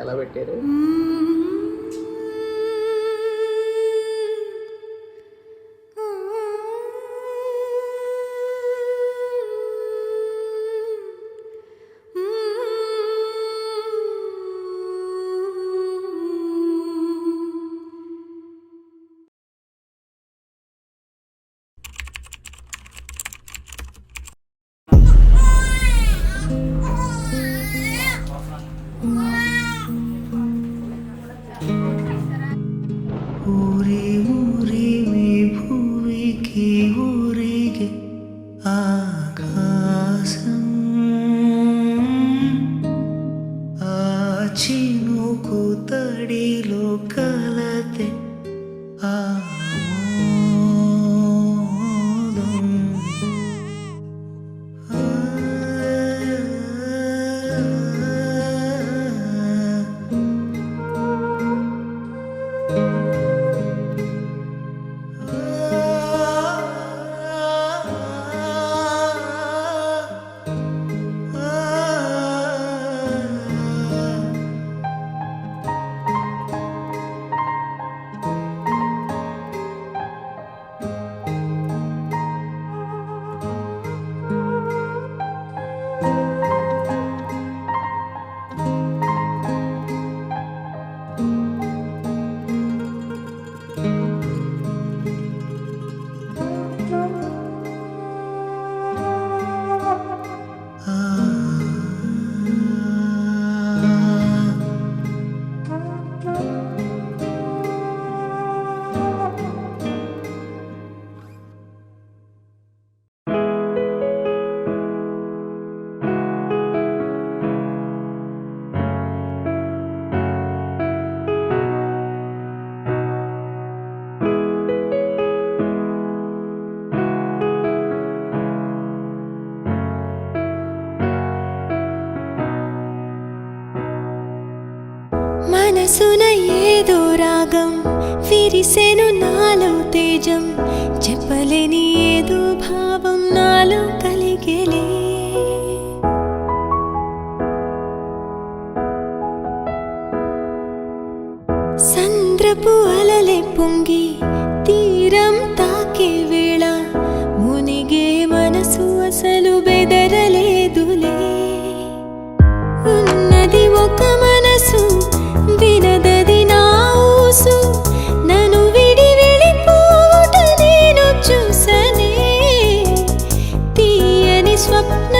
ఎలా పెట్టారు? ఊరి ఊరి మీ భూమికి ఊరిగే ఆకాశం ఆ చినుకు తడిలో కలతే ఆమోదం మనసున ఏదో రాగం విరిసెను నాలో తేజం చెప్పలేని ఏదో భావం నాలో కలిగేలే సంద్రపు అలలే పొంగి తీరం తాకే వేళ మునిగే మనసు అసలు బెదరలేదులే ఉన్నది ఒక మనసు వినదది నా ఊసు నన్ను విడి వెళ్ళిపోవుట నేను చూసనే తీయని స్వప్న